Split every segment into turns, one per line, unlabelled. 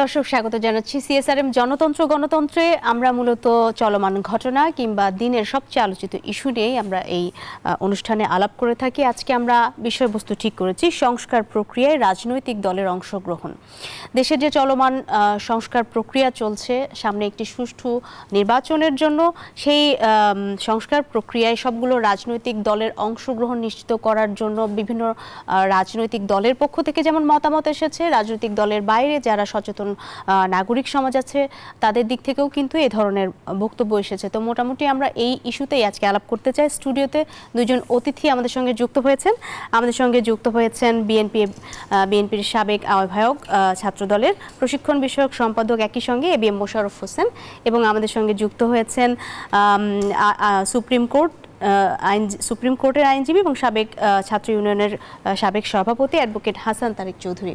দর্শক স্বাগত জানাচ্ছি সিএসআরএম জনতন্ত্র গণতন্ত্রে। আমরা মূলত চলমান ঘটনা কিংবা দিনের সবচেয়ে আলোচিত ইস্যু নিয়ে আমরা এই অনুষ্ঠানে আলাপ করে থাকি। আজকে আমরা বিষয়বস্তু ঠিক করেছি সংস্কার প্রক্রিয়ায় রাজনৈতিক দলের অংশগ্রহণ। দেশের যে চলমান সংস্কার প্রক্রিয়া চলছে, সামনে একটি সুষ্ঠু নির্বাচনের জন্য সেই সংস্কার প্রক্রিয়ায় সবগুলো রাজনৈতিক দলের অংশগ্রহণ নিশ্চিত করার জন্য বিভিন্ন রাজনৈতিক দলের পক্ষ থেকে যেমন মতামত এসেছে, রাজনৈতিক দলের বাইরে যারা সচেতন নাগরিক সমাজ আছে তাদের দিক থেকেও কিন্তু এই ধরনের বক্তব্য এসেছে। তো মোটামুটি আমরা এই ইস্যুতেই আজকে আলাপ করতে চাই। স্টুডিওতে দুইজন অতিথি আমাদের সঙ্গে যুক্ত হয়েছেন। আমাদের সঙ্গে যুক্ত হয়েছেন বিএনপির সাবেক আহ্বায়ক, ছাত্রদলের প্রশিক্ষণ বিষয়ক সম্পাদক, একই সঙ্গে এবিএম মোশাররফ হোসেন, এবং আমাদের সঙ্গে যুক্ত হয়েছেন সুপ্রিম কোর্টের আইনজীবী এবং সাবেক ছাত্র ইউনিয়নের সাবেক সভাপতি অ্যাডভোকেট হাসান তারিক চৌধুরী।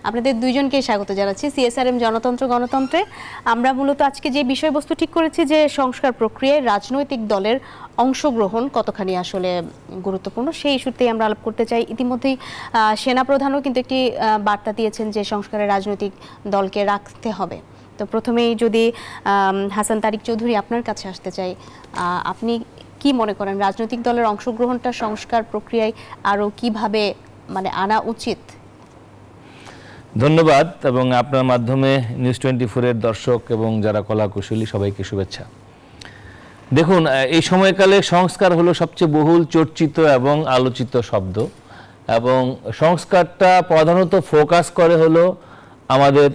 আপনাদের দুইজনকে স্বাগত জানাচ্ছি সিএসআরএম জনতন্ত্র গণতন্ত্রে। আমরা মূলত আজকে যে বিষয়বস্তু ঠিক করেছি যে সংস্কার প্রক্রিয়ায় রাজনৈতিক দলের অংশগ্রহণ কতখানি আসলে গুরুত্বপূর্ণ, সেই ইস্যুতেই আমরা আলাপ করতে চাই। ইতিমধ্যেই সেনাপ্রধানও কিন্তু একটি বার্তা দিয়েছেন যে সংস্কারে রাজনৈতিক দলকে রাখতে হবে। তো প্রথমেই যদি হাসান তারিক চৌধুরী আপনার কাছে আসতে চাই, আপনি কি মনে করেন রাজনৈতিক দলের অংশগ্রহণটা সংস্কার প্রক্রিয়ায় আরো কিভাবে আনা উচিত?
ধন্যবাদ, এবং আপনার মাধ্যমে নিউজ 24 এর দর্শক এবং যারা কলাকুশলী সবাইকে শুভেচ্ছা। দেখুন, এই সময়কালে সংস্কার হলো সবচেয়ে বহুল চর্চিত এবং আলোচিত শব্দ, এবং সংস্কারটা প্রধানত ফোকাস করে হলো আমাদের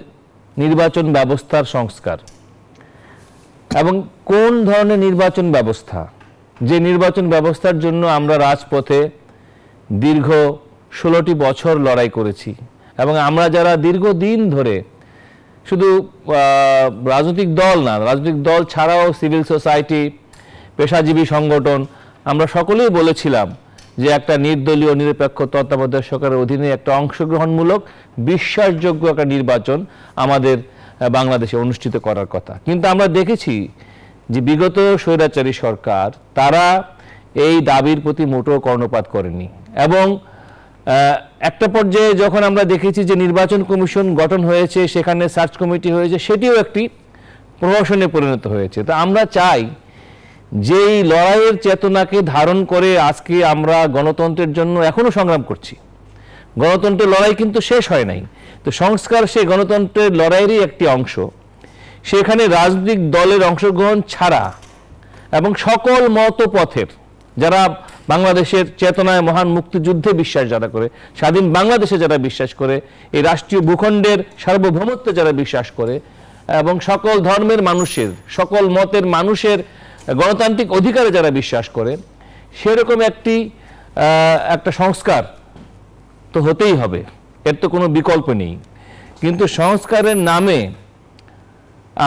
নির্বাচন ব্যবস্থার সংস্কার। এবং কোন ধরনের নির্বাচন ব্যবস্থা, যে নির্বাচন ব্যবস্থার জন্য আমরা রাজপথে দীর্ঘ 16টি বছর লড়াই করেছি, এবং আমরা যারা দীর্ঘদিন ধরে শুধু রাজনৈতিক দল না, রাজনৈতিক দল ছাড়াও সিভিল সোসাইটি, পেশাজীবী সংগঠন, আমরা সকলেই বলেছিলাম যে একটা নির্দলীয় নিরপেক্ষ তত্ত্বাবধায়ক সরকারের অধীনে একটা অংশগ্রহণমূলক বিশ্বাসযোগ্য একটা নির্বাচন আমাদের বাংলাদেশে অনুষ্ঠিত করার কথা। কিন্তু আমরা দেখেছি যে বিগত স্বৈরাচারী সরকার তারা এই দাবির প্রতি মোটেও কর্ণপাত করেনি, এবং একটা পর্যায়ে যখন আমরা দেখেছি যে নির্বাচন কমিশন গঠন হয়েছে, সেখানে সার্চ কমিটি হয়েছে, সেটিও একটি প্রহসনে পরিণত হয়েছে। তো আমরা চাই যে এই লড়াইয়ের চেতনাকে ধারণ করে আজকে আমরা গণতন্ত্রের জন্য এখনো সংগ্রাম করছি। গণতন্ত্রের লড়াই কিন্তু শেষ হয় নাই। তো সংস্কার সেই গণতন্ত্রের লড়াইয়েরই একটি অংশ। সেখানে রাজনৈতিক দলের অংশগ্রহণ ছাড়া এবং সকল মতপথের যারা বাংলাদেশের চেতনায় মহান মুক্তিযুদ্ধে বিশ্বাস যারা করে, স্বাধীন বাংলাদেশে যারা বিশ্বাস করে, এই রাষ্ট্রীয় ভূখণ্ডের সার্বভৌমত্বে যারা বিশ্বাস করে, এবং সকল ধর্মের মানুষের, সকল মতের মানুষের গণতান্ত্রিক অধিকারে যারা বিশ্বাস করে, সেরকম একটা সংস্কার তো হতেই হবে, এর তো কোনো বিকল্প নেই। কিন্তু সংস্কারের নামে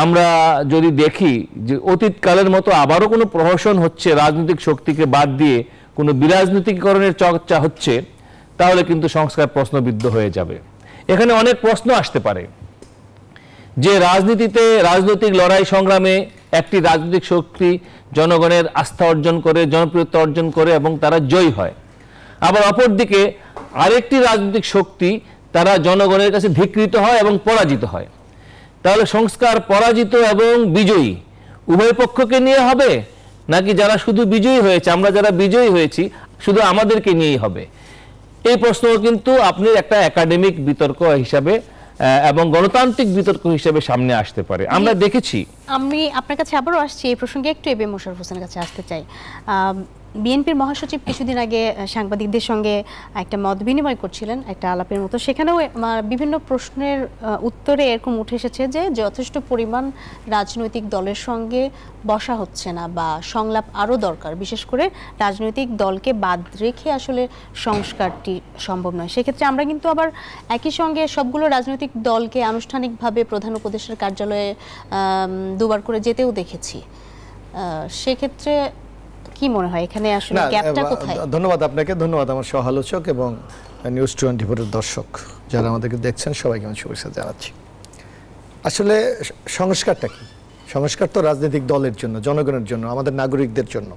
আমরা যদি দেখি যে অতীতকালের মতো আবারও কোনো প্রহসন হচ্ছে, রাজনৈতিক শক্তিকে বাদ দিয়ে কোনো বিরাজনীতিকরণের চর্চা হচ্ছে, তাহলে কিন্তু সংস্কার প্রশ্নবিদ্ধ হয়ে যাবে। এখানে অনেক প্রশ্ন আসতে পারে যে রাজনীতিতে, রাজনৈতিক লড়াই সংগ্রামে একটি রাজনৈতিক শক্তি জনগণের আস্থা অর্জন করে, জনপ্রিয়তা অর্জন করে, এবং তারা জয়ী হয়। আবার অপরদিকে আরেকটি রাজনৈতিক শক্তি তারা জনগণের কাছে ধিকৃত হয় এবং পরাজিত হয়। তাহলে সংস্কার পরাজিত এবং বিজয়ী উভয় পক্ষকে নিয়ে হবে, নাকি যারা শুধু বিজয়ী হয়েছে, আমরা যারা বিজয়ী হয়েছি শুধু আমাদেরকে নিয়েই হবে? এই প্রশ্ন কিন্তু আপনি একটা একাডেমিক বিতর্ক হিসাবে এবং গণতান্ত্রিক বিতর্ক হিসেবে সামনে আসতে পারে। আমরা দেখেছি। আমি
আপনার কাছে আবারও আসছি এই প্রসঙ্গে, একটু এবিএম মোশাররফ হোসেনের কাছে আসতে চাই। বিএনপির মহাসচিব কিছুদিন আগে সাংবাদিকদের সঙ্গে একটা মত বিনিময় করছিলেন, একটা আলাপের মতো। সেখানেও বিভিন্ন প্রশ্নের উত্তরে এরকম উঠে এসেছে যে যথেষ্ট পরিমাণ রাজনৈতিক দলের সঙ্গে বসা হচ্ছে না, বা সংলাপ আরও দরকার, বিশেষ করে রাজনৈতিক দলকে বাদ রেখে আসলে সংস্কারটি সম্ভব নয়। সেক্ষেত্রে আমরা কিন্তু আবার একই সঙ্গে সবগুলো রাজনৈতিক দলকে আনুষ্ঠানিকভাবে প্রধান উপদেষ্টার কার্যালয়ে দুবার করে যেতেও দেখেছি। সেক্ষেত্রে কি মনে হয় এখানে আসলে গ্যাপটা কোথায়?
ধন্যবাদ আপনাকে, ধন্যবাদ আমার সহ-আলোচক এবং নিউজ 24 এর দর্শক যারা আমাদেরকে দেখছেন, সবাইকে আমি শুভেচ্ছা জানাচ্ছি। আসলে সংস্কারটা কি? সংস্কার তো রাজনৈতিক দলের জন্য, জনগণের জন্য, আমাদের নাগরিকদের জন্য।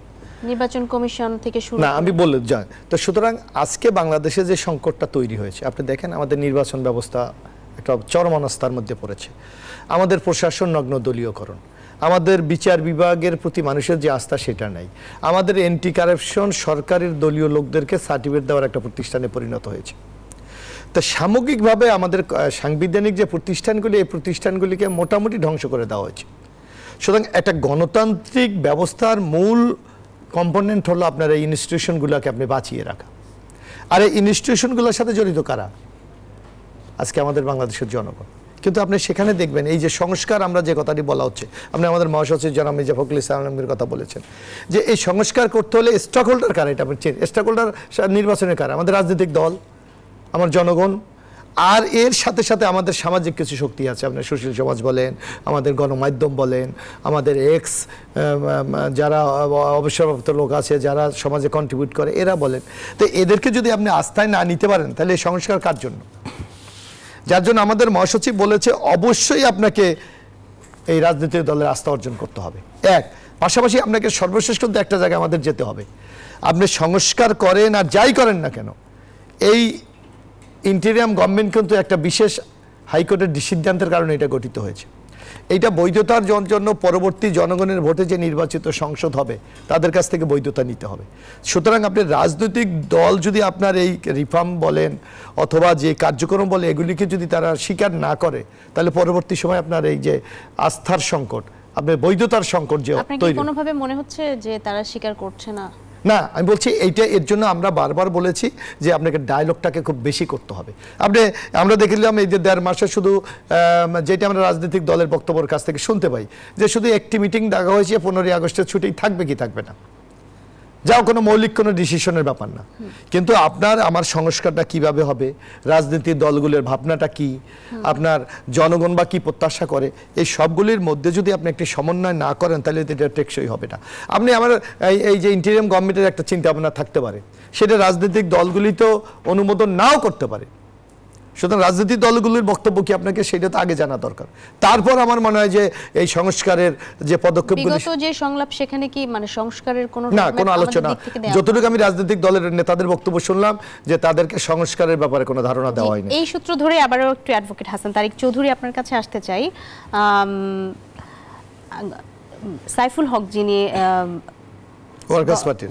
নির্বাচন কমিশন থেকে শুরু
না, আমি বলে যাই তো। সুতরাং আজকে বাংলাদেশে যে সংকটটা তৈরি হয়েছে, আপনি দেখেন আমাদের নির্বাচন ব্যবস্থা একটা চরম অনাস্থার মধ্যে পড়েছে। আমাদের প্রশাসন নগ্ন দলীয়করণ, আমাদের বিচার বিভাগের প্রতি মানুষের যে আস্থা সেটা নাই, আমাদের এন্টি কারাপশন সরকারের দলীয় লোকদেরকে সার্টিফিকেট দেওয়ার একটা প্রতিষ্ঠানে পরিণত হয়েছে। তা সামগ্রিকভাবে আমাদের সাংবিধানিক যে প্রতিষ্ঠানগুলি, এই প্রতিষ্ঠানগুলিকে মোটামুটি ধ্বংস করে দেওয়া হয়েছে। সুতরাং একটা গণতান্ত্রিক ব্যবস্থার মূল কম্পোনেন্ট হলো আপনার এই ইনস্টিটিউশনগুলোকে আপনি বাঁচিয়ে রাখা। আর এই ইনস্টিটিউশনগুলোর সাথে জড়িত কারা? আজকে আমাদের বাংলাদেশের জনগণ। কিন্তু আপনি সেখানে দেখবেন এই যে সংস্কার, আমরা যে কথাটি বলা হচ্ছে, আপনি আমাদের মহাসচিব জনাব মির্জা ফখরুল ইসলাম আলমগীর কথা বলেছেন যে এই সংস্কার করতে হলে স্টক হোল্ডার কারা, এটা আপনি স্টক হোল্ডার নির্বাচনের কারা? আমাদের রাজনৈতিক দল, আমার জনগণ, আর এর সাথে সাথে আমাদের সামাজিক কিছু শক্তি আছে। আপনার সুশীল সমাজ বলেন, আমাদের গণমাধ্যম বলেন, আমাদের যারা অবসরপ্রাপ্ত লোক আছে যারা সমাজে কন্ট্রিবিউট করে এরা বলেন। তো এদেরকে যদি আপনি আস্থায় না নিতে পারেন তাহলে এই সংস্কার কার জন্য? যার জন্য আমাদের মহাসচিব বলেছে অবশ্যই আপনাকে এই রাজনৈতিক দলের আস্থা অর্জন করতে হবে। পাশাপাশি আপনাকে সর্বশেষ কিন্তু একটা জায়গায় আমাদের যেতে হবে। আপনি সংস্কার করেন আর যাই করেন না কেন, এই ইন্টেরিয়াম গভর্নমেন্ট কিন্তু একটা বিশেষ হাইকোর্টের সিদ্ধান্তের কারণে এটা গঠিত হয়েছে। এইটা বৈধতার জন্য পরবর্তী জনগণের ভোটে যে নির্বাচিত সংসদ হবে তাদের কাছ থেকে বৈধতা নিতে হবে। সুতরাং আপনি রাজনৈতিক দল যদি আপনার এই রিফর্ম বলেন অথবা যে কার্যক্রম বলে এগুলিকে যদি তারা স্বীকার না করে তাহলে পরবর্তী সময় আপনার এই যে আস্থার সংকট, আপনার বৈধতার সংকট যে তৈরি,
কোনোভাবে মনে হচ্ছে যে তারা স্বীকার করছে না?
না, আমি বলছি এইটা এর জন্য আমরা বারবার বলেছি যে আপনাকে ডায়লগটাকে খুব বেশি করতে হবে। আমরা দেখলাম এই যে 1.5 মাসে শুধু যেটা আমরা রাজনৈতিক দলের বক্তব্যের কাছ থেকে শুনতে পাই যে শুধু একটি মিটিং ডাকা হয়েছে 15ই আগস্টের ছুটি, থাকবে কি থাকবে না, যাও কোনো মৌলিক কোনো ডিসিশনের ব্যাপার না। কিন্তু আপনার আমার সংস্কারটা কিভাবে হবে, রাজনীতির দলগুলোর ভাবনাটা কি, আপনার জনগণ বা কি প্রত্যাশা করে, এই সবগুলির মধ্যে যদি আপনি একটি সমন্বয় না করেন তাহলে এটা টেকসই হবে না। আপনি আমার এই যে ইন্টেরিয়াম গভর্নমেন্টের একটা চিন্তা ভাবনা থাকতে পারে, সেটা রাজনৈতিক দলগুলি তো অনুমোদন নাও করতে পারে। সুতরাং রাজনৈতিক দলগুলির বক্তব্য কি আপনাকে সেটা তো আগে জানা দরকার। তারপর আমার মনে হয় যে এই সংস্কারের যে পদক্ষেপগুলি,
বিগত যে সংলাপ সেখানে কি মানে সংস্কারের কোনো
আলোচনা, যতটুকু আমি রাজনৈতিক দলের নেতাদের বক্তব্য শুনলাম যে তাদেরকে সংস্কারের ব্যাপারে কোনো ধারণা দেওয়া হয়নি।
এই সূত্র ধরে আবারও একটু অ্যাডভোকেট হাসান তারিক চৌধুরী আপনার কাছে আসতে চাই। সাইফুল হক যিনি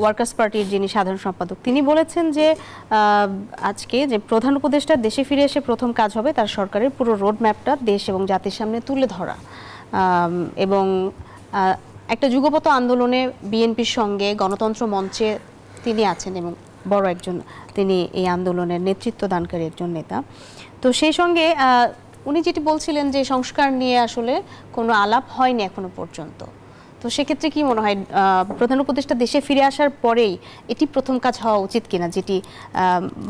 ওয়ার্কার্স পার্টির যিনি সাধারণ সম্পাদক, তিনি বলেছেন যে আজকে যে প্রধান উপদেষ্টা দেশে ফিরে এসে প্রথম কাজ হবে তার সরকারের পুরো রোড ম্যাপটা দেশ এবং জাতির সামনে তুলে ধরা, এবং একটা যুগপৎ আন্দোলনে বিএনপির সঙ্গে গণতন্ত্র মঞ্চে তিনি আছেন এবং বড় একজন, তিনি এই আন্দোলনের নেতৃত্ব দানকারী একজন নেতা। তো সেই সঙ্গে উনি যেটি বলছিলেন যে সংস্কার নিয়ে আসলে কোনো আলাপ হয়নি এখনো পর্যন্ত। তো সেক্ষেত্রে কি মনে হয় প্রধান উপদেষ্টা দেশে ফিরে আসার পরেই এটি প্রথম কাজ হওয়া উচিত কিনা, যেটি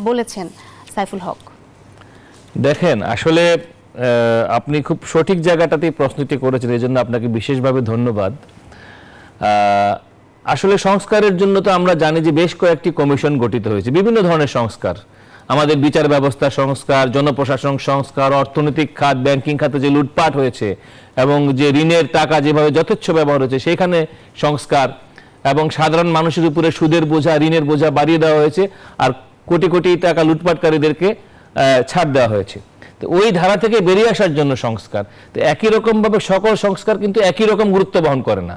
বলেছেন সাইফুল হক?
দেখেন, আসলে আপনি খুব সঠিক জায়গাটাতেই প্রশ্নটি করেছেন, এই জন্য আপনাকে বিশেষভাবে ধন্যবাদ। আসলে সংস্কারের জন্য তো আমরা জানি যে বেশ কয়েকটি কমিশন গঠিত হয়েছে, বিভিন্ন ধরনের সংস্কার, আমাদের বিচার ব্যবস্থা সংস্কার, জনপ্রশাসন সংস্কার, অর্থনৈতিক খাত, ব্যাংকিং খাতে যে লুটপাট হয়েছে এবং যে ঋণের টাকা যেভাবে যথেচ্ছ ব্যবহার হয়েছে সেখানে সংস্কার, এবং সাধারণ মানুষের উপরে সুদের বোঝা, ঋণের বোঝা বাড়িয়ে দেওয়া হয়েছে, আর কোটি কোটি টাকা লুটপাটকারীদেরকে ছাড় দেওয়া হয়েছে। তো ওই ধারা থেকে বেরিয়ে আসার জন্য সংস্কার। তো একই রকমভাবে সকল সংস্কার কিন্তু একই রকম গুরুত্ব বহন করে না।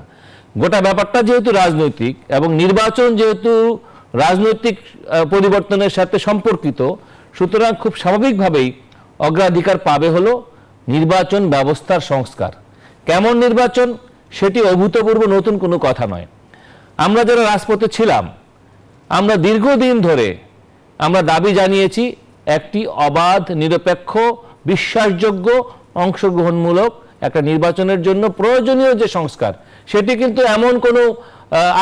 গোটা ব্যাপারটা যেহেতু রাজনৈতিক এবং নির্বাচন যেহেতু রাজনৈতিক পরিবর্তনের সাথে সম্পর্কিত, সুতরাং খুব স্বাভাবিকভাবেই অগ্রাধিকার পাবে হলো নির্বাচন ব্যবস্থার সংস্কার। কেমন নির্বাচন সেটি অভূতপূর্ব নতুন কোনো কথা নয়। আমরা যারা রাজপথে ছিলাম, আমরা দীর্ঘদিন ধরে আমরা দাবি জানিয়েছি একটি অবাধ, নিরপেক্ষ, বিশ্বাসযোগ্য, অংশগ্রহণমূলক একটা নির্বাচনের জন্য প্রয়োজনীয় যে সংস্কার, সেটি কিন্তু এমন কোনো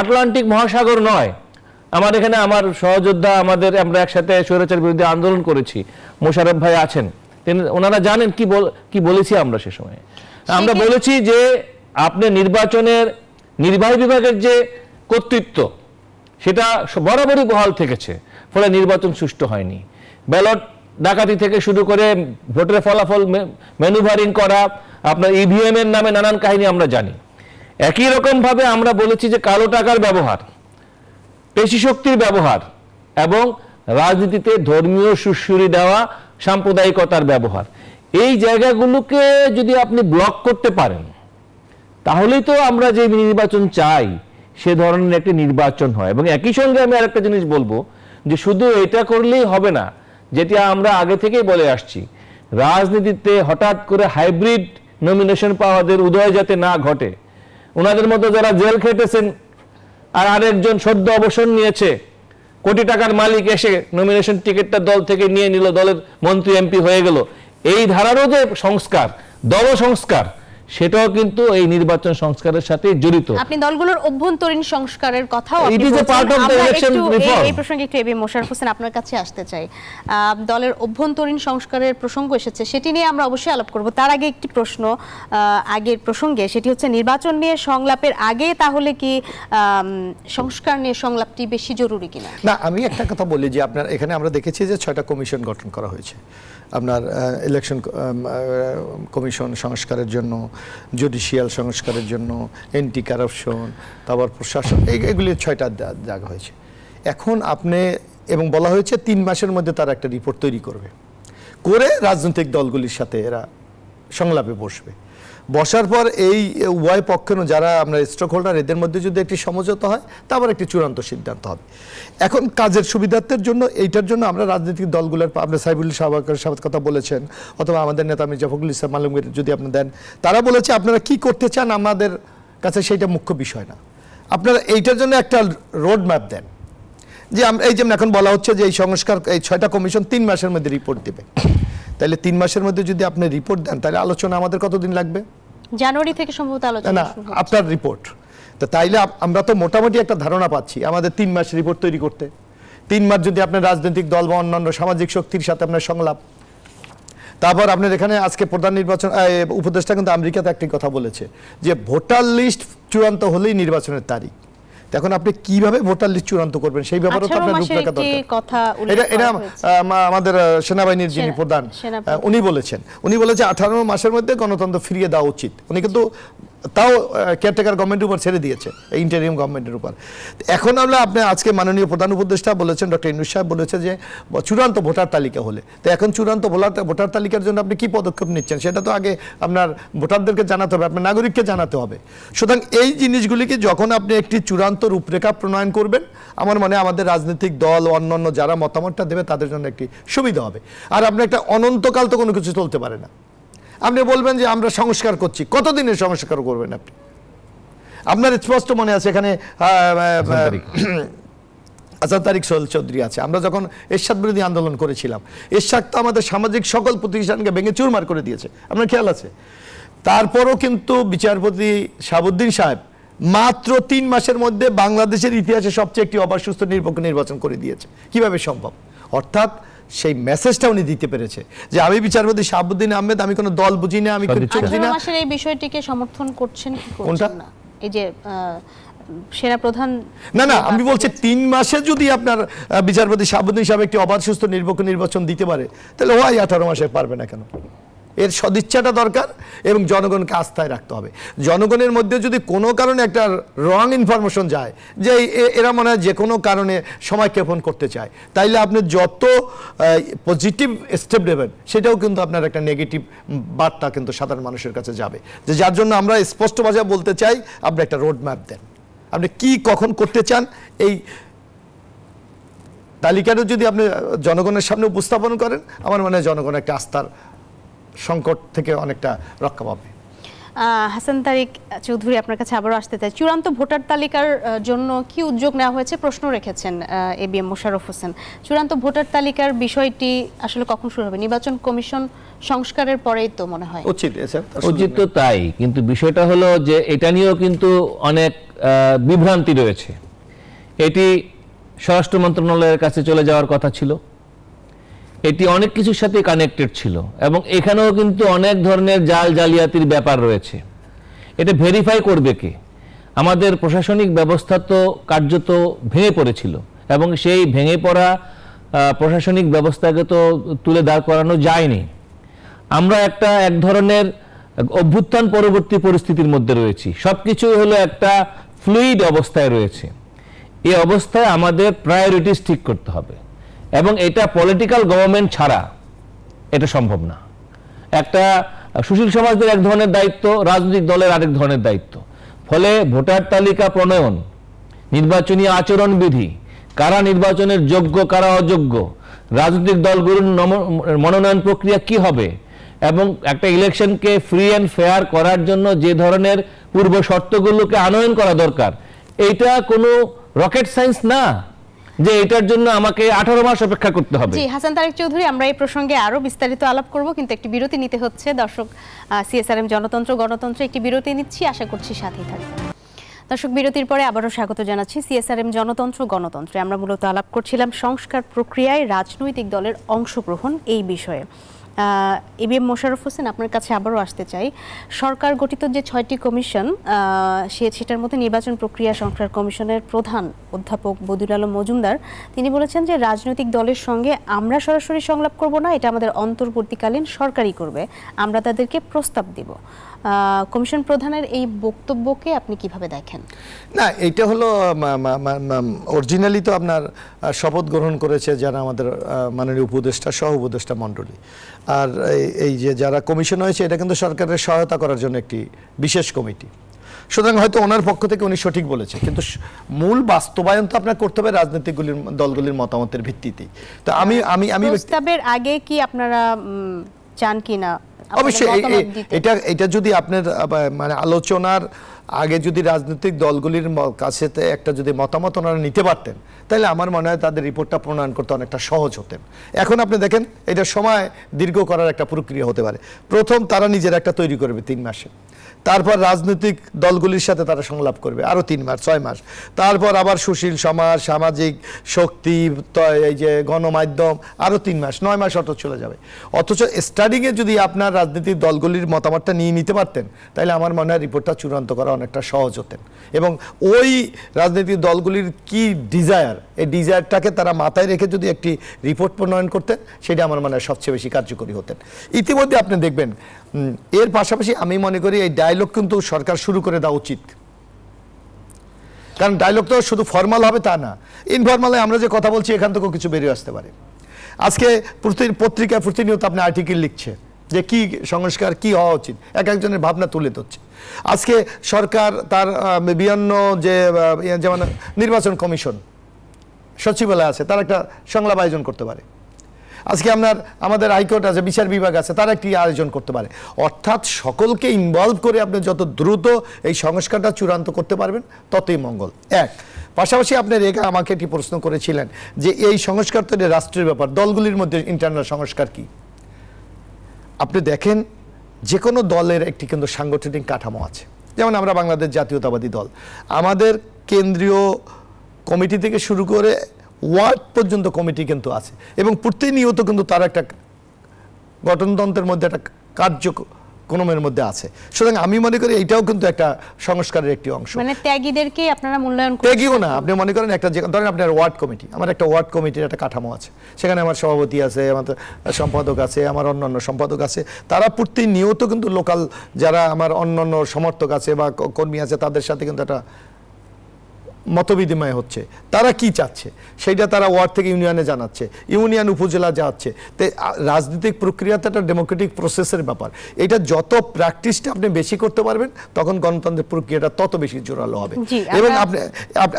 আটলান্টিক মহাসাগর নয়। আমার এখানে আমার সহযোদ্ধা, আমরা একসাথে স্বৈরাচার বিরুদ্ধে আন্দোলন করেছি, মোশাররফ ভাই আছেন, ওনারা জানেন কি বলেছি আমরা সে সময়। আমরা বলেছি যে আপনি নির্বাচনের নির্বাহী বিভাগের যে কর্তৃত্ব সেটা বরাবরই বহাল থেকেছে, ফলে নির্বাচন সুষ্ঠু হয়নি। ব্যালট ডাকাতি থেকে শুরু করে ভোটের ফলাফল ম্যানুভারিং করা, আপনার ইভিএম এর নামে নানান কাহিনী আমরা জানি। একই রকম ভাবে আমরা বলেছি যে কালো টাকার ব্যবহার, পেশি শক্তির ব্যবহার এবং রাজনীতিতে ধর্মীয় সুশ্রুতি দেওয়া, সাম্প্রদায়িকতার ব্যবহার, এই জায়গাগুলোকে যদি আপনি ব্লক করতে পারেন তাহলেই তো আমরা যে নির্বাচন চাই সে ধরনের একটি নির্বাচন হয়। এবং একই সঙ্গে আমি আরেকটা জিনিস বলবো যে শুধু এটা করলেই হবে না, যেটা আমরা আগে থেকেই বলে আসছি, রাজনীতিতে হঠাৎ করে হাইব্রিড নমিনেশন পাওয়াদের উদয় যাতে না ঘটে। ওনাদের মতো যারা জেল খেটেছেন আর আরেকজন সদ্য অবসর নিয়েছে, কোটি টাকার মালিক এসে নমিনেশন টিকিটটা দল থেকে নিয়ে নিল, দলের মন্ত্রী এমপি হয়ে গেল, এই ধারারও যে সংস্কার, দল সংস্কার, সেটাও কিন্তু এই নির্বাচন সংস্কারের সাথে জড়িত।
আপনি দলগুলোর অভ্যন্তরীণ সংস্কারের কথাও
It is a part of the election reform.
এই প্রসঙ্গে একটু এবি মোশাররফ হোসেন আপনার কাছে আসতে চাই। দলের অভ্যন্তরীণ সংস্কারের প্রসঙ্গ এসেছে, সেটি নিয়ে আমরা অবশ্যই আলাপ করব। তার আগে একটি প্রশ্ন আগের প্রসঙ্গে, সেটি হচ্ছে নির্বাচন নিয়ে সংলাপের আগে তাহলে কি সংস্কার নিয়ে সংলাপটি বেশি জরুরি কিনা?
না, আমি একটা কথা বলি যে আপনার এখানে আমরা দেখেছি যে 6টা কমিশন গঠন করা হয়েছে। আপনার ইলেকশন কমিশন সংস্কারের জন্য, জুডিশিয়াল সংস্কারের জন্য, এন্টি কারাপশন, তারপর প্রশাসন, এগুলি 6টা জায়গা হয়েছে। এখন আপনি এবং বলা হয়েছে 3 মাসের মধ্যে তারা একটা রিপোর্ট তৈরি করবে, করে রাজনৈতিক দলগুলির সাথে এরা সংলাপে বসবে। বসার পর এই উভয় পক্ষের যারা আমরা স্টক হোল্ডার, এদের মধ্যে যদি একটি সমঝোতা হয় তারপর একটি চূড়ান্ত সিদ্ধান্ত হবে। এখন কাজের সুবিধার্থের জন্য, এইটার জন্য আমরা রাজনৈতিক দলগুলোর, আপনি সাইবুল সাহেবের কথা বলেছেন, অথবা আমাদের নেতা মির্জা ফখরুল ইসলাম আলমগীর যদি আপনি দেন, তারা বলেছে আপনারা কি করতে চান আমাদের কাছে সেইটা মুখ্য বিষয় না, আপনারা এইটার জন্য একটা রোড ম্যাপ দেন। যে আমরা এই যেমন এখন বলা হচ্ছে যে এই সংস্কার, এই 6টা কমিশন 3 মাসের মধ্যে রিপোর্ট দেবে, তাহলে 3 মাসের মধ্যে যদি আপনি রিপোর্ট দেন তাহলে আলোচনা আমাদের কতদিন লাগবে?
জানুয়ারি থেকে সম্ভবত আলোচনা
না, আপনার রিপোর্ট তো তাইলে আমরা তো মোটামুটি একটা ধারণা পাচ্ছি আমাদের 3 মাস রিপোর্ট তৈরি করতে। 3 মাস যদি আপনার রাজনৈতিক দল বা অন্যান্য সামাজিক শক্তির সাথে আপনার সংলাপ, তারপর আপনার এখানে আজকে প্রধান নির্বাচন উপদেষ্টা কিন্তু আমেরিকাতে একটি কথা বলেছে যে ভোটার লিস্ট চূড়ান্ত হলেই নির্বাচনের তারিখ। এখন আপনি কিভাবে ভোটার লিস্ট চূড়ান্ত করবেন সেই ব্যাপারে তো আপনার রূপরেখা দরকার। এটা আমাদের সেনাবাহিনীর যিনি প্রধান উনি বলেছেন 18 মাসের মধ্যে গণতন্ত্র ফিরিয়ে দেওয়া উচিত। উনি কিন্তু তাও কেয়ারটেকার গভর্নমেন্টের উপর ছেড়ে দিয়েছে, ইন্টারিম গভর্নমেন্টের উপর। এখন আপনি আজকে মাননীয় প্রধান উপদেষ্টা বলেছেন, ডক্টর ইউনূস সাহেব বলেছে যে চূড়ান্ত ভোটার তালিকা হলে, তো এখন চূড়ান্ত ভোটার তালিকার জন্য আপনি কি পদক্ষেপ নিচ্ছেন সেটা তো আগে আপনার ভোটারদেরকে জানাতে হবে, আপনার নাগরিককে জানাতে হবে। সুতরাং এই জিনিসগুলিকে যখন আপনি একটি চূড়ান্ত রূপরেখা প্রণয়ন করবেন, আমার মনে হয় আমাদের রাজনৈতিক দল অন্যান্য যারা মতামতটা দেবে তাদের জন্য একটি সুবিধা হবে। আর আপনি একটা অনন্তকাল তো কোনো কিছু চলতে পারে না। আপনি বলবেন যে আমরা সংস্কার করছি, কতদিনের সংস্কার করবেন আপনি? আপনার স্পষ্ট মনে আছে এখানে আসাদ তারিক সোহেল চৌধুরী আছে, আমরা যখন এরশাদ বিরোধী আন্দোলন করেছিলাম, এরশাদ তো আমাদের সামাজিক সকল প্রতিষ্ঠানকে ভেঙে চুরমার করে দিয়েছে, আপনার খেয়াল আছে? তারপরও কিন্তু বিচারপতি শাহাবুদ্দিন সাহেব মাত্র 3 মাসের মধ্যে বাংলাদেশের ইতিহাসে সবচেয়ে একটি অবাধ সুষ্ঠু নিরপেক্ষ নির্বাচন করে দিয়েছে। কিভাবে সম্ভব? অর্থাৎ সেই মেসেজটা উনি দিতে পেরেছে যে আমি বিচারপতি শাহাবুদ্দিন আহমেদ, আমি কোনো দল বুঝি না, আমি কিছু বুঝি না।
এই বিষয়টিকে সমর্থন করছেন কি করছেন না? এই যে সেনা প্রধান
না, আমি বলছি 3 মাসে যদি আপনার বিচারপতি শাহাবুদ্দিন সাহেব একটি অবাধ সুষ্ঠু নিরপেক্ষ নির্বাচন দিতে পারে, তাহলে ওই 18 মাসে পারবে না কেন? এর সদিচ্ছাটা দরকার এবং জনগণকে আস্থায় রাখতে হবে। জনগণের মধ্যে যদি কোনো কারণে একটা রং ইনফরমেশন যায় যে এরা মনে হয় যে কোনো কারণে সময় ক্ষেপণ করতে চায়, তাইলে আপনি যত পজিটিভ স্টেপ নেবেন সেটাও কিন্তু আপনার একটা নেগেটিভ বার্তা কিন্তু সাধারণ মানুষের কাছে যাবে। যে যার জন্য আমরা স্পষ্ট ভাষায় বলতে চাই, আপনি একটা রোড ম্যাপ দেন, আপনি কি কখন করতে চান, এই তালিকাটা যদি আপনি জনগণের সামনে উপস্থাপন করেন, আমার মনে হয় জনগণ একটা আস্থার সংকট থেকে অনেকটা রক্ষা পাবে।
হাসান তারিক চৌধুরী, আপনার কাছে আবারও আসতে চাই। চূড়ান্ত ভোটার তালিকার জন্য কি উদ্যোগ নেওয়া হয়েছে প্রশ্ন রেখেছেন এবিএম মোশাররফ হোসেন। চূড়ান্ত ভোটার তালিকার বিষয়টি আসলে কখন শুরু হবে? নির্বাচন কমিশন সংস্কারের পরেই তো মনে হয়
উচিত তো তাই, কিন্তু বিষয়টা হলো যে এটা নিয়েও কিন্তু অনেক বিভ্রান্তি রয়েছে। এটি স্বরাষ্ট্র মন্ত্রণালয়ের কাছে চলে যাওয়ার কথা ছিল, এটি অনেক কিছুর সাথে কানেক্টেড ছিল এবং এখানেও কিন্তু অনেক ধরনের জালিয়াতির ব্যাপার রয়েছে। এটা ভেরিফাই করবে কে? আমাদের প্রশাসনিক ব্যবস্থা তো কার্যত ভেঙে পড়েছিল এবং সেই ভেঙে পড়া প্রশাসনিক ব্যবস্থাকে তো তুলে দাঁড় করানো যায়নি। আমরা এক ধরনের অভ্যুত্থান পরবর্তী পরিস্থিতির মধ্যে রয়েছি, সবকিছুই হলো একটা ফ্লুইড অবস্থায় রয়েছে। এই অবস্থায় আমাদের প্রায়োরিটিস ঠিক করতে হবে এবং এটা পলিটিক্যাল গভর্নমেন্ট ছাড়া এটা সম্ভব না। একটা সুশীল সমাজদের এক ধরনের দায়িত্ব, রাজনৈতিক দলের আরেক ধরনের দায়িত্ব। ফলে ভোটার তালিকা প্রণয়ন, নির্বাচনী আচরণবিধি, কারা নির্বাচনের যোগ্য কারা অযোগ্য, রাজনৈতিক দলগুলোর মনোনয়ন প্রক্রিয়া কি হবে, এবং একটা ইলেকশনকে ফ্রি অ্যান্ড ফেয়ার করার জন্য যে ধরনের পূর্ব শর্তগুলোকে আনয়ন করা দরকার, এইটা কোনো রকেট সায়েন্স না যে এটার জন্য আমাকে 18 মাস অপেক্ষা করতে হবে।
জি হাসান তারেক চৌধুরী, আমরা এই প্রসঙ্গে আরো বিস্তারিত আলাপ করব, কিন্তু একটি বিরতি নিতে হচ্ছে। দর্শক, সিএসআরএম জনতন্ত্র গণতন্ত্রে একটি বিরতি নিচ্ছি, আশা করছি সাথেই থাকবেন। দর্শক, বিরতির পরে আবারও স্বাগত জানাচ্ছি সিএসআরএম জনতন্ত্র গণতন্ত্রে। আমরা মূলত আলাপ করছিলাম সংস্কার প্রক্রিয়ায় রাজনৈতিক দলের অংশগ্রহণ এই বিষয়ে। এবিএম মোশাররফ হোসেন, আপনার কাছে আবারও আসতে চাই। সরকার গঠিত যে 6টি কমিশন, সেটার মধ্যে নির্বাচন প্রক্রিয়া সংস্কার কমিশনের প্রধান অধ্যাপক বদিউল আলম মজুমদার তিনি বলেছেন যে রাজনৈতিক দলের সঙ্গে আমরা সরাসরি সংলাপ করব না, এটা আমাদের অন্তর্বর্তীকালীন সরকারই করবে, আমরা তাদেরকে প্রস্তাব দিব। কমিশন প্রধানের এই বক্তব্যকে আপনি কিভাবে দেখেন?
না, এটা হলো অরিজিনালি তো আপনার শপথ গ্রহণ করেছে যারা আমাদের মাননীয় উপদেষ্টা সহ উপদেষ্টা মণ্ডলী, আর এই যে যারা কমিশন হয়েছে এটা কিন্তু সরকারের সহায়তা করার জন্য একটি বিশেষ কমিটি। সুতরাং হয়তো ওনার পক্ষ থেকে উনি সঠিক বলেছে, কিন্তু মূল বাস্তবায়ন তো আপনার করতে হবে রাজনৈতিক দলগুলির মতামতের ভিত্তিতে। তো আমি আমি আমি
প্রস্তাবের আগে কি আপনারা চান কিনা?
অবশ্যই এটা যদি আপনার মানে আলোচনার আগে যদি রাজনৈতিক দলগুলির কাছে একটা যদি মতামত ওনারা নিতে পারতেন, তাহলে আমার মনে হয় তাদের রিপোর্টটা প্রণয়ন করতে অনেকটা সহজ হতেন। এখন আপনি দেখেন এটা সময় দীর্ঘ করার একটা প্রক্রিয়া হতে পারে। প্রথম তারা নিজের একটা তৈরি করবে 3 মাসে, তারপর রাজনৈতিক দলগুলির সাথে তারা সংলাপ করবে আরও 3 মাস 6 মাস, তারপর আবার সুশীল সমাজ, সামাজিক শক্তি, এই যে গণমাধ্যম আরও 3 মাস, 9 মাস অটো চলে যাবে। অথচ স্টার্টিংয়ে যদি আপনার রাজনৈতিক দলগুলির মতামতটা নিয়ে নিতে পারতেন, তাহলে আমার মনে হয় রিপোর্টটা চূড়ান্ত করা অনেকটা সহজ হতেন। এবং ওই রাজনৈতিক দলগুলির কি ডিজায়ার, এই ডিজায়ারটাকে তারা মাথায় রেখে যদি একটি রিপোর্ট প্রণয়ন করতেন, সেটা আমার মনে হয় সবচেয়ে বেশি কার্যকরী হতেন। ইতিমধ্যে আপনি দেখবেন এর পাশাপাশি আমি মনে করি এই ডায়লগ কিন্তু সরকার শুরু করে দেওয়া উচিত, কারণ ডায়লগ তো শুধু ফর্মাল হবে তা না, ইনফর্মালে আমরা যে কথা বলছি এখান থেকেও কিছু বেরিয়ে আসতে পারে। আজকে পত্রিকায় প্রতিনিয়ত আপনি আর্টিকেল লিখছে যে কি সংস্কার কি হওয়া উচিত, একজনের ভাবনা তুলে ধরছে। আজকে সরকার তার বিভিন্ন যে যেমন নির্বাচন কমিশন সচিবালয় আছে, তার একটা সংলাপ আয়োজন করতে পারে। আজকে আমাদের হাইকোর্ট আছে, বিচার বিভাগ আছে, তারা একটি আয়োজন করতে পারে। অর্থাৎ সকলকে ইনভলভ করে আপনি যত দ্রুত এই সংস্কারটা চূড়ান্ত করতে পারবেন ততই মঙ্গল। পাশাপাশি আপনি রেখা আমাকে একটি প্রশ্ন করেছিলেন যে এই সংস্কার তো রাষ্ট্রের ব্যাপার, দলগুলির মধ্যে ইন্টারনাল সংস্কার কি। আপনি দেখেন যে কোনো দলের একটি কিন্তু সাংগঠনিক কাঠামো আছে। যেমন আমরা বাংলাদেশ জাতীয়তাবাদী দল, আমাদের কেন্দ্রীয় কমিটি থেকে শুরু করে ওয়ার্ড পর্যন্ত কমিটি কিন্তু আছে, এবং প্রতিনিয়ত কিন্তু তার একটা গঠনতন্ত্রের মধ্যে একটা কার্যক্রমের মধ্যে আছে। সুতরাং আমি মনে করি এইটাও কিন্তু একটা সংস্কারের একটি অংশ।
মানে ত্যাগীদেরকে আপনারা মূল্যায়ন করছেন?
ত্যাগীও না, আপনি মনে করেন একটা ধরেন আপনার ওয়ার্ড কমিটি, আমার একটা ওয়ার্ড কমিটির একটা কাঠামো আছে, সেখানে আমার সভাপতি আছে, আমার সম্পাদক আছে, আমার অন্যান্য সম্পাদক আছে, তারা প্রতিনিয়ত কিন্তু লোকাল যারা আমার অন্যান্য সমর্থক আছে বা কর্মী আছে তাদের সাথে কিন্তু একটা মতবিনিময় হচ্ছে, তারা কি চাচ্ছে সেইটা তারা ওয়ার্ড থেকে ইউনিয়নে জানাচ্ছে, ইউনিয়ন উপজেলা যাচ্ছে। তো রাজনৈতিক প্রক্রিয়াতে একটা ডেমোক্রেটিক প্রসেসের ব্যাপার। এটা যত প্র্যাকটিসটা আপনি বেশি করতে পারবেন তখন গণতন্ত্রের প্রক্রিয়াটা তত বেশি জোরালো হবে। এবং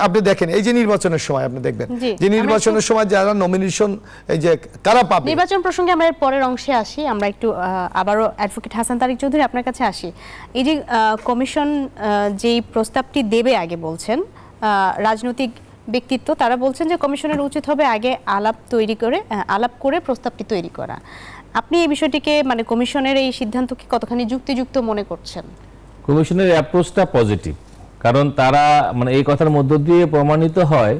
আপনি দেখেন এই যে নির্বাচনের সময় আপনি দেখবেন যে নির্বাচনের সময় যারা নমিনেশন এই যে কারা পাবে,
নির্বাচন প্রসঙ্গে আমরা পরের অংশে আসি। আমরা একটু আবারও অ্যাডভোকেট হাসান তারেক চৌধুরী আপনার কাছে আসি। এই যে কমিশন যেই প্রস্তাবটি দেবে আগে বলছেন রাজনৈতিক ব্যক্তিত্ব, তারা বলছেন যে কমিশনের উচিত হবে আগে আলাপ করে প্রস্তাবটি তৈরি করা। আপনি এই বিষয়টিকে মানে কমিশনের এই সিদ্ধান্তকে কতখানি যুক্তিযুক্ত মনে করছেন?
কমিশনের অ্যাপ্রোচটা পজিটিভ, কারণ তারা মানে এই কথার মধ্য দিয়ে প্রমাণিত হয়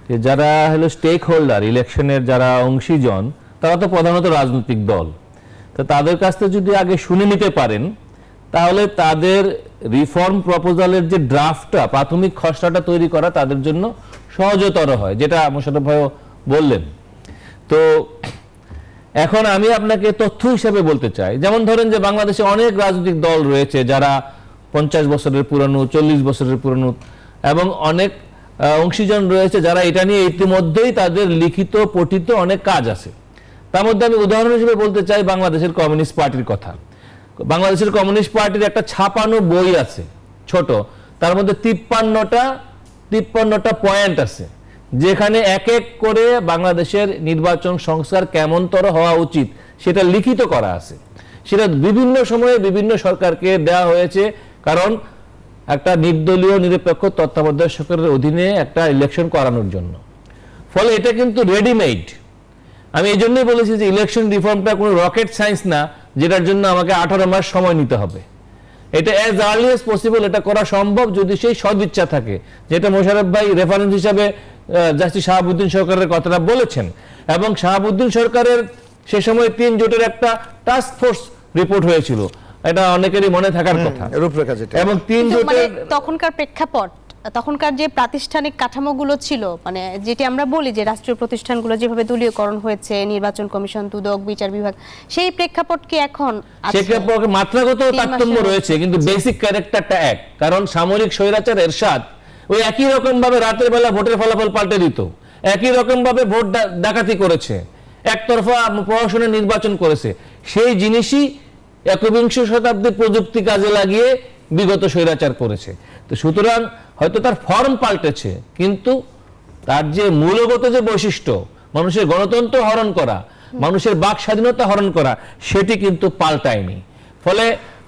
যে যারা হলো স্টেক হোল্ডার, ইলেকশনের যারা অংশীজন, তারা তো প্রধানত রাজনৈতিক দল। তো তাদের কাছ থেকে যদি আগে শুনে নিতে পারেন, তাহলে তাদের রিফর্ম প্রপোজালের যে ড্রাফটটা, প্রাথমিক খসড়াটা তৈরি করা তাদের জন্য সহজতর হয়, যেটা মোশাররফ ভাই বললেন। তো এখন আমি আপনাকে তথ্য হিসেবে বলতে চাই, যেমন ধরেন যে বাংলাদেশে অনেক রাজনৈতিক দল রয়েছে যারা 50 বছরের পুরানো, 40 বছরের পুরানো, এবং অনেক অংশীজন রয়েছে যারা এটা নিয়ে ইতিমধ্যেই তাদের লিখিত পঠিত অনেক কাজ আছে। তার মধ্যে আমি উদাহরণ হিসেবে বলতে চাই বাংলাদেশের কমিউনিস্ট পার্টির কথা। বাংলাদেশের কমিউনিস্ট পার্টির একটা ছাপানো বই আছে ছোট, তার মধ্যে 53টা পয়েন্ট আছে, যেখানে এক এক করে বাংলাদেশের নির্বাচন সংস্কার কেমনতর হওয়া উচিত সেটা লিখিত করা আছে। সেটা বিভিন্ন সময়ে বিভিন্ন সরকারকে দেওয়া হয়েছে, কারণ একটা নির্দলীয় নিরপেক্ষ তত্ত্বাবধায়ক সরকারের অধীনে একটা ইলেকশন করানোর জন্য। ফলে এটা কিন্তু রেডিমেড। আমি এই জন্যই বলেছি যে ইলেকশন রিফর্মটা কোনো রকেট সায়েন্স না, যেটার জন্য আমাকে 18 মাস সময় নিতে হবে। এটা অ্যাজ আর্লি এজ পসিবল এটা করা সম্ভব যদি সেই সদিচ্ছা থাকে, যেটা মোশাররফ ভাই রেফারেন্স হিসাবে জাস্টিস শাহাবুদ্দিন সরকারের কথাটা বলেছেন। এবং শাহাবুদ্দিন সরকারের সে সময় 3 জোটের একটা টাস্ক ফোর্স রিপোর্ট হয়েছিল, এটা অনেকেরই মনে থাকার কথা,
রূপরেখা যেটা।
এবং 3 জোটের
তখনকার প্রেক্ষাপট, তখনকার যে প্রাতিষ্ঠানিক কাঠামোগুলো ছিল, মানে যেটি আমরা বলি যে রাষ্ট্রীয় প্রতিষ্ঠানগুলো যেভাবে দলীয়করণ হয়েছে, নির্বাচন কমিশন, দুদক, বিচার বিভাগ, সেই প্রেক্ষাপট কি এখন আছে?
সেক্ষেত্রে মাত্রাগত তারতম্য রয়েছে, কিন্তু বেসিক ক্যারেক্টারটা এক। কারণ সামরিক স্বৈরাচার এরশাদ ওই একই রকম ভাবে রাতের বেলা ভোটের ফলাফল পাল্টে দিত, একই রকম ভাবে ভোট ডাকাতি করেছে, একতরফা প্রশাসনের নির্বাচন করেছে। সেই জিনিসই 21শ শতাব্দীর প্রযুক্তি কাজে লাগিয়ে বিগত স্বৈরাচার করেছে। তো সুতরাং হয়তো তার ফর্ম পাল্টেছে, কিন্তু তার যে মূলগত যে বৈশিষ্ট্য, মানুষের গণতন্ত্র হরণ করা, মানুষের বাক স্বাধীনতা হরণ করা, সেটি কিন্তু পাল্টায়নি। ফলে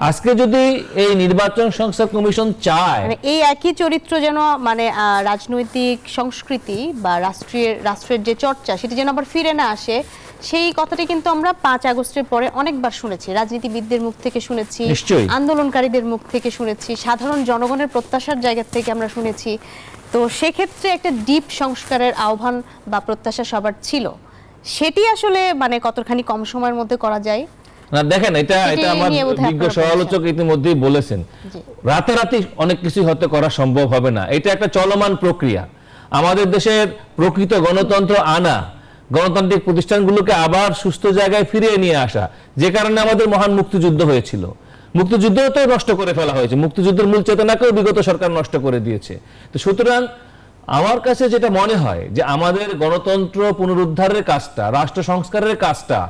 আজকে যদি এই নির্বাচন সংস্কার কমিশন চায়
এই একই চরিত্র যেন মানে রাজনৈতিক সংস্কৃতি বা রাষ্ট্রের যে চর্চা সেটি যেন আবার ফিরে না আসে, সেই কথাটি কিন্তু আমরা 5 আগস্টের পরে অনেকবার শুনেছি, রাজনীতিবিদদের মুখ থেকে শুনেছি, আন্দোলনকারীদের মুখ থেকে শুনেছি, সাধারণ জনগণের প্রত্যাশার জায়গা থেকে আমরা শুনেছি। তো সেক্ষেত্রে একটা ডিপ সংস্কারের আহ্বান বা প্রত্যাশা সবার ছিল, সেটি আসলে মানে কতখানি কম সময়ের মধ্যে করা যায়?
না দেখেন, এটা আমার বিজ্ঞ সমালোচক ইতিমধ্যেই বলেছেন, রাতারাতি অনেক কিছু হতে করা সম্ভব হবে না। এটা একটা চলমান প্রক্রিয়া। আমাদের দেশের প্রকৃত গণতন্ত্র আনা, গণতান্ত্রিক প্রতিষ্ঠানগুলোকে আবার সুস্থ জায়গায় ফিরিয়ে নিয়ে আসা, যে কারণে আমাদের মহান মুক্তিযুদ্ধ হয়েছিল। মুক্তিযুদ্ধও তো নষ্ট করে ফেলা হয়েছে, মুক্তিযুদ্ধের মূল চেতনাকেও বিগত সরকার নষ্ট করে দিয়েছে। তো সুতরাং আমার কাছে যেটা মনে হয় যে আমাদের গণতন্ত্র পুনরুদ্ধারের কাজটা, রাষ্ট্র সংস্কারের কাজটা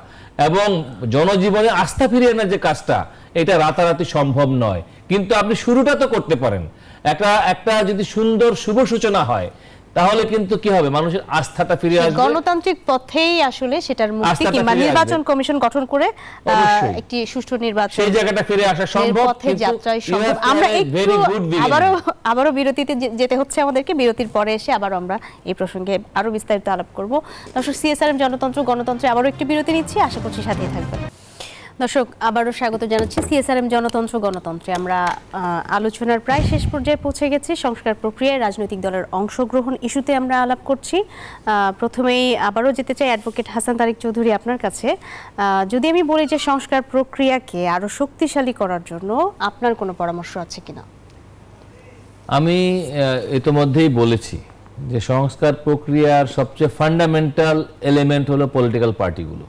এবং জনজীবনে আস্থা ফিরিয়ে আনার যে কাজটা, এটা রাতারাতি সম্ভব নয়, কিন্তু আপনি শুরুটা তো করতে পারেন। একটা যদি সুন্দর শুভ সূচনা হয়, তাহলে কিন্তু কি হবে, মানুষের আস্থাটা ফিরে আসবে।
গণতান্ত্রিক পথেই আসলে সেটার মুক্তি কিংবা নির্বাচন কমিশন গঠন করে একটি সুষ্ঠু নির্বাচন,
সেই জায়গাটা ফিরে আসা সম্ভব,
পথে যাত্রায় সম্ভব। আমরা একটু আবারও বিরতিতে যেতে হচ্ছে আমাদেরকে। বিরতির পরে এসে আবার আমরা এই প্রসঙ্গে আরো বিস্তারিত আলাপ করব। দর্শক, সিএসআরএম জনতন্ত্র গণতন্ত্রে আবারও একটি বিরতি নিচ্ছি, আশা করছি সাথেই থাকবেন। দর্শক, আবারও স্বাগত জানাচ্ছি সিএসআরএম জনতন্ত্র গণতন্ত্রে। আমরা আলোচনার প্রায় শেষ পর্যায়ে পৌঁছে গেছি। সংস্কার প্রক্রিয়ায় রাজনৈতিক দলের অংশগ্রহণ ইস্যুতে আমরা আলাপ করছি। প্রথমেই আবারও যেতে চাই অ্যাডভোকেট হাসান তারিক চৌধুরী আপনার কাছে। যদি আমি বলি যে সংস্কার প্রক্রিয়াকে আরো শক্তিশালী করার জন্য আপনার কোনো পরামর্শ আছে কিনা?
আমি ইতিমধ্যেই বলেছি যে সংস্কার প্রক্রিয়ার সবচেয়ে ফান্ডামেন্টাল এলিমেন্ট হলো পলিটিক্যাল পার্টিগুলো,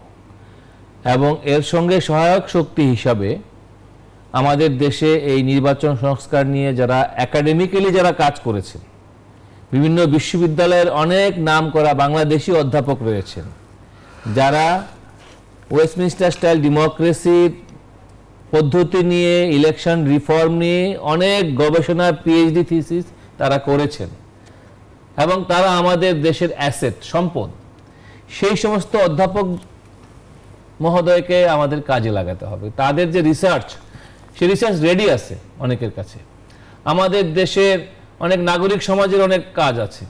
এবং এর সঙ্গে সহায়ক শক্তি হিসাবে আমাদের দেশে এই নির্বাচন সংস্কার নিয়ে যারা একাডেমিক্যালি যারা কাজ করেছেন, বিভিন্ন বিশ্ববিদ্যালয়ের অনেক নাম করা বাংলাদেশি অধ্যাপক রয়েছেন, যারা ওয়েস্টমিনস্টার স্টাইল ডেমোক্রেসির পদ্ধতি নিয়ে, ইলেকশন রিফর্ম নিয়ে অনেক গবেষণা, পিএইচডি থিসিস তারা করেছেন, এবং তারা আমাদের দেশের অ্যাসেট, সম্পদ। সেই সমস্ত অধ্যাপক মহোদয়কে আমাদের কাজে লাগাতে হবে। তাদের যে রিসার্চ, সেই রিসার্চ রেডি আছে অনেকের কাছে। আমাদের দেশের অনেক নাগরিক সমাজের অনেক কাজ আছে,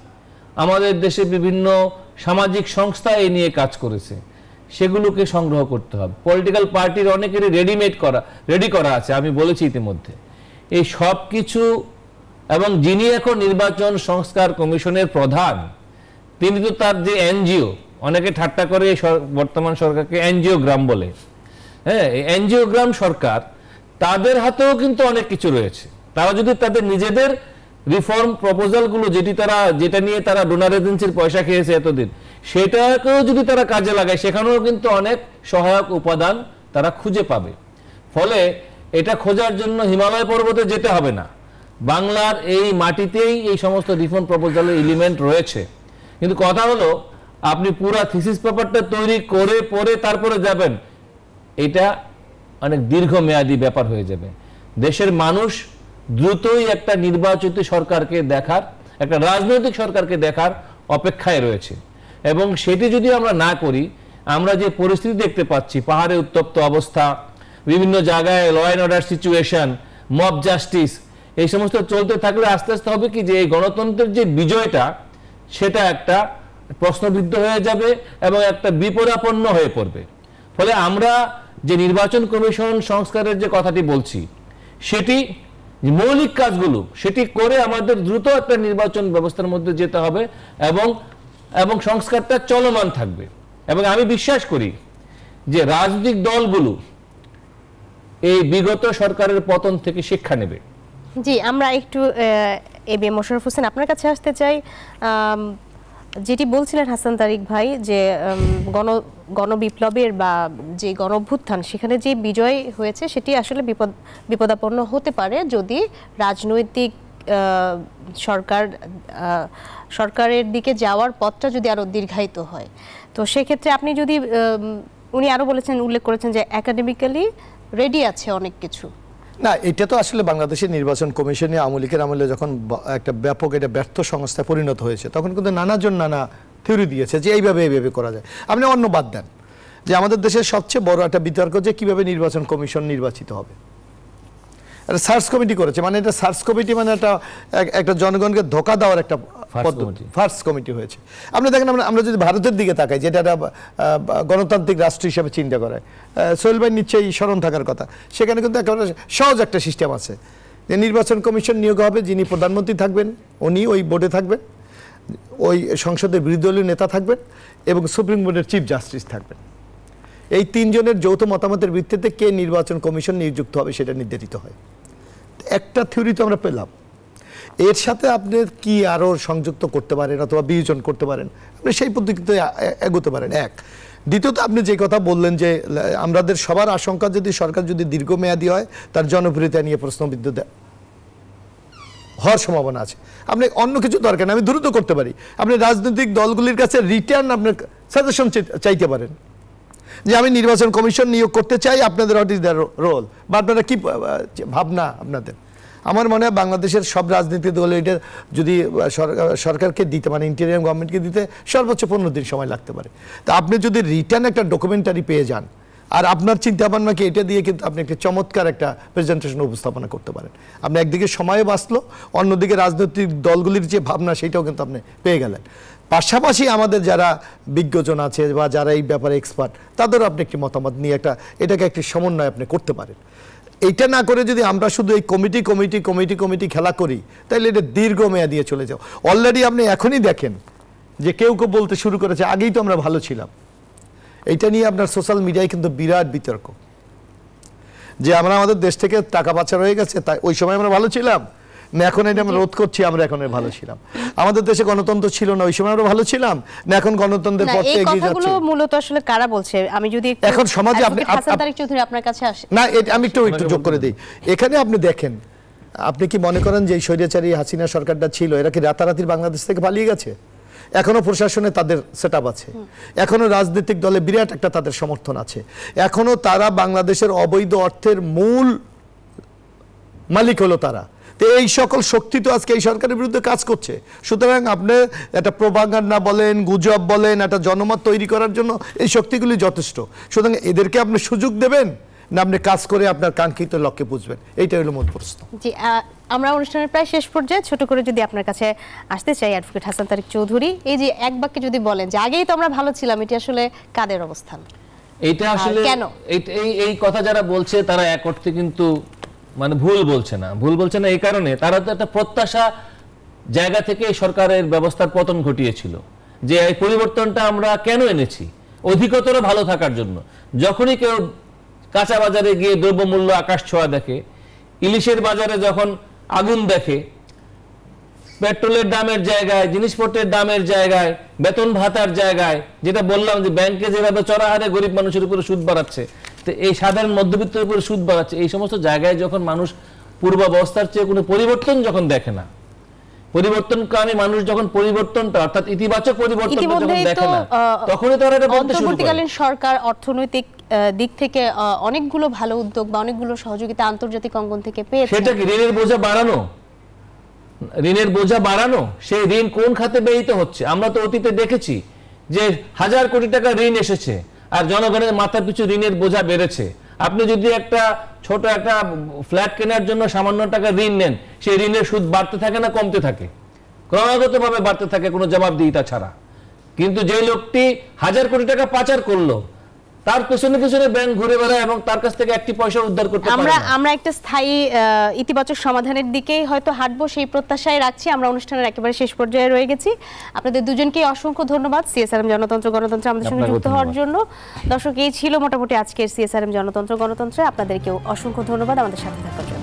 আমাদের দেশে বিভিন্ন সামাজিক সংস্থা এই নিয়ে কাজ করেছে, সেগুলোকে সংগ্রহ করতে হবে। পলিটিক্যাল পার্টির অনেকেরই রেডি করা আছে, আমি বলেছি ইতিমধ্যে। এই সব কিছু, এবং যিনি এখন নির্বাচন সংস্কার কমিশনের প্রধান, তিনি তো তার যে এনজিও, অনেকে ঠাট্টা করে বর্তমান সরকারকে এনজিওগ্রাম বলে, হ্যাঁ, এনজিওগ্রাম সরকার, তাদের হাতেও কিন্তু অনেক কিছু রয়েছে। তারা যদি তাদের নিজেদের রিফর্ম প্রপোজালগুলো, যেটা নিয়ে তারা ডোনার এজেন্সির পয়সা খেয়েছে এতদিন, সেটাকেও যদি তারা কাজে লাগায়, সেখানেও কিন্তু অনেক সহায়ক উপাদান তারা খুঁজে পাবে। ফলে এটা খোঁজার জন্য হিমালয় পর্বতে যেতে হবে না, বাংলার এই মাটিতেই এই সমস্ত রিফর্ম প্রপোজালের এলিমেন্ট রয়েছে। কিন্তু কথা হলো, আপনি পুরা থিসিস পেপারটা তৈরি করে পরে তারপরে যাবেন, এটা অনেক দীর্ঘমেয়াদী ব্যাপার হয়ে যাবে। দেশের মানুষ দ্রুতই একটা নির্বাচিত সরকারকে দেখার, একটা রাজনৈতিক সরকারকে দেখার অপেক্ষায় রয়েছে। এবং সেটি যদি আমরা না করি, আমরা যে পরিস্থিতি দেখতে পাচ্ছি, পাহাড়ে উত্তপ্ত অবস্থা, বিভিন্ন জায়গায় law and order situation, mob justice, এই সমস্ত চলতে থাকলে আস্তে আস্তে হবে কি যে এই গণতন্ত্রের যে বিজয়টা সেটা একটা প্রশ্নবিদ্ধ হয়ে যাবে এবং একটা বিপদাপন্ন হয়ে পড়বে। ফলে আমরা যে নির্বাচন কমিশন সংস্কারের যে কথাটি বলছি, সেটি মৌলিক কাজগুলো সেটি করে আমাদের দ্রুত একটা নির্বাচন ব্যবস্থার মধ্যে যেতে হবে এবং সংস্কারটা চলমান থাকবে। এবং আমি বিশ্বাস করি যে রাজনৈতিক দলগুলো এই বিগত সরকারের পতন থেকে শিক্ষা নেবে।
জি, আমরা একটু A B M Mosharraf Hossain আপনার কাছে আসতে চাই। যেটি বলছিলেন হাসান তারিক ভাই যে গণবিপ্লবের বা যে গণঅভ্যুত্থান সেখানে যে বিজয় হয়েছে সেটি আসলে বিপদাপন্ন হতে পারে যদি রাজনৈতিক সরকারের দিকে যাওয়ার পথটা যদি আরো দীর্ঘায়িত হয়। তো সেক্ষেত্রে আপনি যদি উনি আরো বলেছেন, উল্লেখ করেছেন যে একাডেমিক্যালি রেডি আছে অনেক কিছু।
না, এটা তো আসলে বাংলাদেশের নির্বাচন কমিশনে আওয়ামী লীগের আমলে যখন একটা ব্যাপক এটা ব্যর্থ সংস্থায় পরিণত হয়েছে, তখন কিন্তু নানাজন নানা থিওরি দিয়েছে যে এইভাবে করা যায়। আপনি অন্য বাদ দেন যে আমাদের দেশের সবচেয়ে বড় একটা বিতর্ক যে কিভাবে নির্বাচন কমিশন নির্বাচিত হবে। একটা সার্চ কমিটি করেছে, মানে এটা সার্চ কমিটি মানে একটা জনগণকে ধোঁকা দেওয়ার একটা ফার্স্ট কমিটি হয়েছে। আপনি দেখেন, আমরা যদি ভারতের দিকে তাকাই, যেটা একটা গণতান্ত্রিক রাষ্ট্র হিসেবে চিন্তা করে, সোহেল ভাই নিশ্চয়ই স্মরণ থাকার কথা, সেখানে কিন্তু একেবারে সহজ একটা সিস্টেম আছে যে নির্বাচন কমিশন নিয়োগ হবে, যিনি প্রধানমন্ত্রী থাকবেন উনি ওই বোর্ডে থাকবেন, ওই সংসদের বিরোধী দলীয় নেতা থাকবেন এবং সুপ্রিম কোর্টের চিফ জাস্টিস থাকবেন। এই তিনজনের যৌথ মতামতের ভিত্তিতে কে নির্বাচন কমিশন নিযুক্ত হবে সেটা নির্ধারিত হয়। একটা থিওরি তো আমরা পেলাম, এর সাথে আপনি কি আরো সংযুক্ত করতে পারেন অথবা বিয়োজন করতে পারেন, আপনি সেই পদ্ধতিতে এগোতে পারেন। এক, দ্বিতীয়ত আপনি যে কথা বললেন যে আমাদের সবার আশঙ্কা যদি সরকার যদি দীর্ঘমেয়াদী হয় তার জনপ্রিয়তা নিয়ে প্রশ্নবিদ্ধ হওয়ার সম্ভাবনা আছে। আপনি অন্য কিছু দরকার না, আমি দ্রুত করতে পারি। আপনি রাজনৈতিক দলগুলির কাছে রিটার্ন আপনার সাজেশন চাইতে পারেন যে আমি নির্বাচন কমিশন নিয়োগ করতে চাই, আপনাদের হোয়াট ইজ দ্য রোল, বা আপনারা কি ভাবনা আপনাদের। আমার মনে হয় বাংলাদেশের সব রাজনৈতিক দল এটা যদি সরকারকে দিতে, মানে ইন্টেরিয়াম গভর্নমেন্টকে দিতে সর্বোচ্চ 15 দিন সময় লাগতে পারে। তা আপনি যদি রিটার্ন একটা ডকুমেন্টারি পেয়ে যান আর আপনার চিন্তা ভাবনাকে এটা দিয়ে কিন্তু আপনি একটা চমৎকার একটা প্রেজেন্টেশন উপস্থাপনা করতে পারেন। আপনি একদিকে সময়ও বাঁচলো, অন্যদিকে রাজনৈতিক দলগুলির যে ভাবনা সেটাও কিন্তু আপনি পেয়ে গেলেন। পাশাপাশি আমাদের যারা বিজ্ঞজন আছে বা যারা এই ব্যাপারে এক্সপার্ট, তাদেরও আপনি একটি মতামত নিয়ে এটাকে একটি সমন্বয় আপনি করতে পারেন। এইটা না করে যদি আমরা শুধু এই কমিটি খেলা করি, তাহলে এটা দীর্ঘমেয়াদী চলে যাও। অলরেডি আপনি এখনই দেখেন যে কেউ বলতে শুরু করেছে আগেই তো আমরা ভালো ছিলাম। এইটা নিয়ে আপনার সোশ্যাল মিডিয়ায় কিন্তু বিরাট বিতর্ক যে আমরা আমাদের দেশ থেকে টাকা পাচার হয়ে গেছে, তাই ওই সময় আমরা ভালো ছিলাম না এখন এটা আমরা রোধ করছি, আমরা এখন ভালো ছিলাম। আমাদের দেশে গণতন্ত্র ছিল না, ওই সময় আমরা ভালো ছিলাম না এখন গণতন্ত্রের পথে এগিয়ে যাচ্ছে।
এগুলো মূলত আসলে কারা বলছে? আমি যদি
এখন সমাজে আপনি
হাসান তারিক চৌধুরী আপনার কাছে আসে
না, আমি একটু যোগ করে দিই। এখানে আপনি দেখেন, আপনি কি মনে করেন যে এই স্বৈরাচারী হাসিনা সরকারটা ছিল, এরা কি রাতারাতি বাংলাদেশ থেকে পালিয়ে গেছে? এখনো প্রশাসনে তাদের সেটআপ আছে, এখনো রাজনৈতিক দলে বিরাট একটা তাদের সমর্থন আছে, এখনো তারা বাংলাদেশের অবৈধ অর্থের মূল মালিক হলো তারা। তো এই সকল শক্তি তো আজকে এই সরকারের বিরুদ্ধে কাজ করছে। সুতরাং আপনি একটা প্রোপাগান্ডা বলেন, গুজব বলেন, একটা জনমত তৈরি করার জন্য এই শক্তিগুলি যথেষ্ট। সুতরাং এদেরকে আপনি সুযোগ দেবেন না আপনি কাজ করে আপনার কাঙ্ক্ষিত লক্ষ্যে পৌঁছবেন, এইটা হলো মূল প্রশ্ন।
জি, আমরা অনুষ্ঠানের প্রায় শেষ পর্যায়ে ছোট করে যদি আপনার কাছে আসতে চাই অ্যাডভোকেট হাসান তারিক চৌধুরী, এই যে এক বাক্যে যদি বলেন যে আগেই তো আমরা ভালো ছিলাম, এটি আসলে কাদের অবস্থান?
এইটা আসলে
কেন
এই কথা যারা বলছে তারা এক অর্থে কিন্তু মানে ভুল বলছে না এই কারণে তারা তো একটা প্রত্যাশা জায়গা থেকে সরকারের ব্যবস্থার পতন ঘটিয়েছিল যে এই পরিবর্তনটা আমরা কেন এনেছি, অধিকতর ভালো থাকার জন্য। যখনই কেউ কাঁচা বাজারে গিয়ে দ্রব্যমূল্য আকাশ ছোঁয়া দেখে, ইলিশের বাজারে যখন আগুন দেখে, পেট্রোলের দামের জায়গায়, জিনিসপত্রের দামের জায়গায়, বেতন ভাতার জায়গায়, যেটা বললাম যে ব্যাংকে যেভাবে চড়া হারে গরিব মানুষের উপরে সুদ বাড়াচ্ছে, তো এই সাধারণ মধ্যবিত্তের উপরে সুদ বাড়াচ্ছে, এই সমস্ত জায়গায় যখন মানুষ পূর্বাবস্থার চেয়ে কোনো পরিবর্তন যখন দেখে না, পরিবর্তনকামী মানুষ যখন পরিবর্তনটা অর্থাৎ ইতিবাচক পরিবর্তনটা যখন
ইতিমধ্যেই
দেখে
তো
না, তখনই তারা এটা বলতে শুরু করে।
অন্তর্বর্তীকালীন সরকার অর্থনৈতিক দিক থেকে অনেকগুলো ভালো উদ্যোগ বা অনেকগুলো সহযোগিতা আন্তর্জাতিক অঙ্গন থেকে পেয়েছে।
সেটা কি ঋণের বোঝা বাড়ানো? ঋণের বোঝা বাড়ানো, সেই ঋণ কোন খাতে ব্যয়িত হচ্ছে? আমরা তো অতীতে দেখেছি যে হাজার কোটি টাকা ঋণ এসেছে আর জনগণের মাথা পিছু ঋণের বোঝা বেড়েছে। আপনি যদি একটা ছোট একটা ফ্ল্যাট কেনার জন্য সামান্য টাকা ঋণ নেন, সেই ঋণের সুদ বাড়তে থাকে না কমতে থাকে? ক্রমাগতভাবে বাড়তে থাকে কোনো জবাবদিহিতা ছাড়া। কিন্তু যে লোকটি হাজার কোটি টাকা পাচার করলো, তার পেছনে পেছনে ব্যাংক ঘুরে বেড়ায় এবং তার কাছ থেকে একটি পয়সা উদ্ধার করতে পারে না।
আমরা একটা স্থায়ী ইতিবাচক সমাধানের দিকেই হয়তো হাঁটবো, সেই প্রত্যাশায় রাখছি। আমরা অনুষ্ঠানের একেবারে শেষ পর্যায়ে রয়ে গেছি। আপনাদের দুজনকেই অসংখ্য ধন্যবাদ সিএসআরএম জনতন্ত্র গণতন্ত্র আমাদের সঙ্গে যুক্ত হওয়ার জন্য। দর্শক, এই ছিল মোটামুটি আজকের সিএসআরএম জনতন্ত্র গণতন্ত্রে। আপনাদেরকেও অসংখ্য ধন্যবাদ আমাদের সাথে থাকার জন্য।